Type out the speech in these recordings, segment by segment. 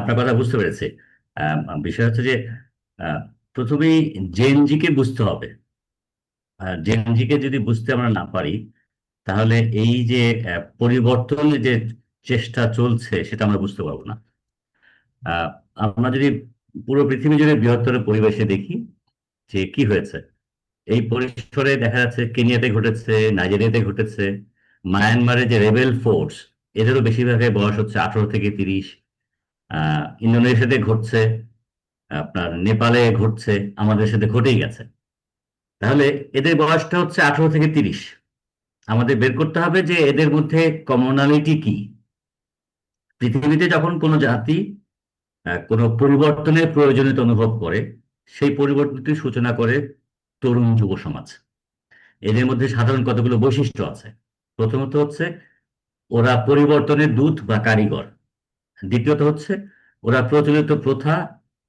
আপনার কথা বুঝতে পেরেছি। বিষয় হচ্ছে যে আহ, প্রথমেই জেনজিকে বুঝতে হবে। আর জেনজিকে যদি বুঝতে আমরা না পারি, তাহলে এই যে পরিবর্তনের যে চেষ্টা চলছে সেটা আমরা বুঝতে পারবো না। আহ, আমরা যদি পুরো পৃথিবী জুড়ে বৃহত্তর পরিবেশে দেখি যে কি হয়েছে, এই পরিসরে দেখা যাচ্ছে কেনিয়াতে ঘটেছে, নাইজেরিয়াতে ঘটেছে, মায়ানমারে যে রেবেল ফোর্স, এদেরও বেশিরভাগের বয়স হচ্ছে 18 থেকে 30। ইন্দোনেশিয়াতে ঘটছে, আপনার নেপালে ঘটছে, আমাদের সাথে ঘটেই গেছে। তাহলে এদের বয়সটা হচ্ছে 18 থেকে 30। আমাদের বের করতে হবে যে এদের মধ্যে কমনালিটি কি। পৃথিবীতে যখন কোনো জাতি কোনো পরিবর্তনের প্রয়োজনীয়তা অনুভব করে, সেই পরিবর্তনটির সূচনা করে তরুণ যুব সমাজ। এদের মধ্যে সাধারণ কতগুলো বৈশিষ্ট্য আছে। প্রথমত হচ্ছে ওরা পরিবর্তনের দূত বা কারিগর। দ্বিতীয়ত হচ্ছে ওরা প্রচলিত প্রথা,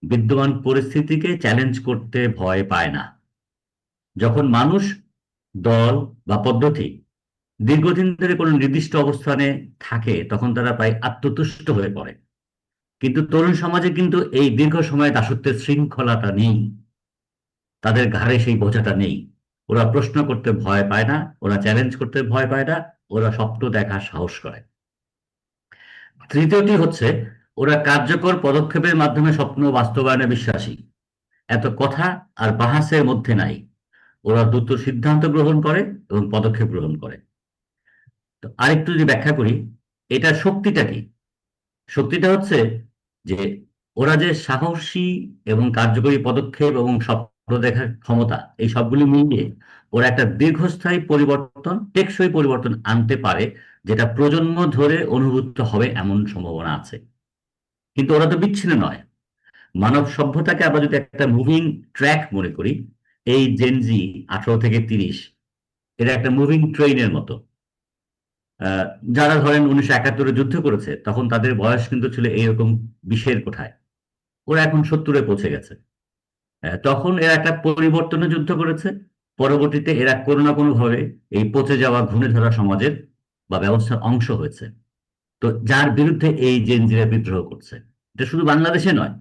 বিদ্যমান পরিস্থিতিকে চ্যালেঞ্জ করতে ভয় পায় না। যখন মানুষ, দল বা পদ্ধতি দীর্ঘদিন ধরে কোনো নির্দিষ্ট অবস্থানে থাকে, তখন তারা প্রায় আত্মতুষ্ট হয়ে পড়ে। কিন্তু তরুণ সমাজে কিন্তু এই দীর্ঘ সময় দাসত্বের শৃঙ্খলাটা নেই, তাদের ঘাড়ে সেই বোঝাটা নেই। ওরা প্রশ্ন করতে ভয় পায় না, ওরা চ্যালেঞ্জ করতে ভয় পায় না, ওরা স্বপ্ন দেখার সাহস করে। তৃতীয়টি হচ্ছে ওরা কার্যকর পদক্ষেপের মাধ্যমে স্বপ্ন বাস্তবায়নে বিশ্বাসী। এত কথা আর বাহাসের মধ্যে নাই। ওরা দ্রুত সিদ্ধান্ত গ্রহণ করে এবং পদক্ষেপ গ্রহণ করে। তো আরেকটু যদি ব্যাখ্যা করি, এটার শক্তিটা কি। শক্তিটা হচ্ছে যে ওরা যে সাহসী এবং কার্যকরী পদক্ষেপ এবং স্বপ্ন দেখার ক্ষমতা, এই সবগুলি মিলিয়ে ওরা একটা দীর্ঘস্থায়ী পরিবর্তন, টেকসই পরিবর্তন আনতে পারে, যেটা প্রজন্ম ধরে অনুভূত হবে এমন সম্ভাবনা আছে। কিন্তু ওরা তো বিচ্ছিন্ন নয়। মানব সভ্যতাকে আমরা যদি একটা মুভিং ট্র্যাক মনে করি, এই জেনজি 18 থেকে 30 এটা একটা মুভিং ট্রেইনের মতো। আহ, যারা ধরেন 1971 যুদ্ধ করেছে, তখন তাদের বয়স কিন্তু ছিল এইরকম 20-এর কোঠায়। ওরা এখন 70-এ পৌঁছে গেছে। তখন এরা একটা পরিবর্তনের যুদ্ধ করেছে। পরবর্তীতে এরা কোনো না কোনো ভাবে এই পচে যাওয়া ঘুণে ধরা সমাজের বা ব্যবস্থার অংশ হয়েছে। তো যার বিরুদ্ধে এই জেনজিরা বিদ্রোহ করছে, এটা শুধু বাংলাদেশে নয়,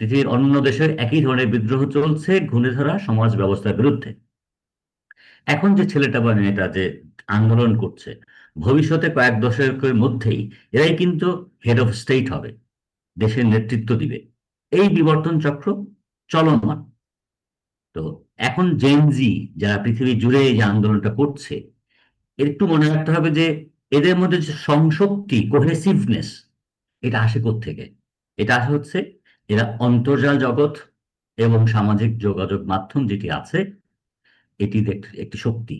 পৃথিবীর অন্য দেশে একই ধরনের বিদ্রোহ চলছে ঘুণে ধরা সমাজ ব্যবস্থার বিরুদ্ধে। এখন যে ছেলেটা বা মেয়েটা যে আন্দোলন করছে, ভবিষ্যতে কয়েক দশকের মধ্যেই এরাই কিন্তু হেড অফ স্টেট হবে, দেশের নেতৃত্ব দিবে। এই বিবর্তন চক্র চলমান। তো এখন জেনজি যারা পৃথিবী জুড়ে এই যে আন্দোলনটা করছে, একটু মনে রাখতে হবে যে এদের মধ্যে যে সংশক্তি, কোহেসিভনেস, এটা আসে থেকে। এটা আসে হচ্ছে এরা অন্তর্জাল জগৎ এবং সামাজিক যোগাযোগ মাধ্যম যেটি আছে, এটি একটি একটি শক্তি।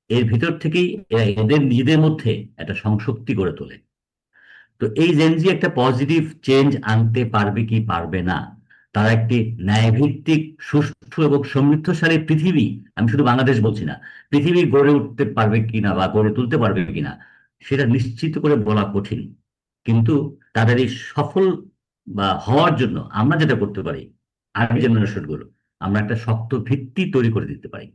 এর ভিতর থেকেই এরা এদের নিজেদের মধ্যে একটা সংশক্তি গড়ে তোলে। তো এই জেনজি একটা পজিটিভ চেঞ্জ আনতে পারবে কি পারবে না, তারা একটি ন্যায়ভিত্তিক, সুষ্ঠু এবং সমৃদ্ধশালী পৃথিবী, আমি শুধু বাংলাদেশ বলছি না, পৃথিবী গড়ে উঠতে পারবে কিনা বা গড়ে তুলতে পারবে কিনা, সেটা নিশ্চিত করে বলা কঠিন। কিন্তু তাদের এই সফল বা হওয়ার জন্য আমরা যেটা করতে পারি, আগামী জেনারেশন গুলো, আমরা একটা শক্ত ভিত্তি তৈরি করে দিতে পারি।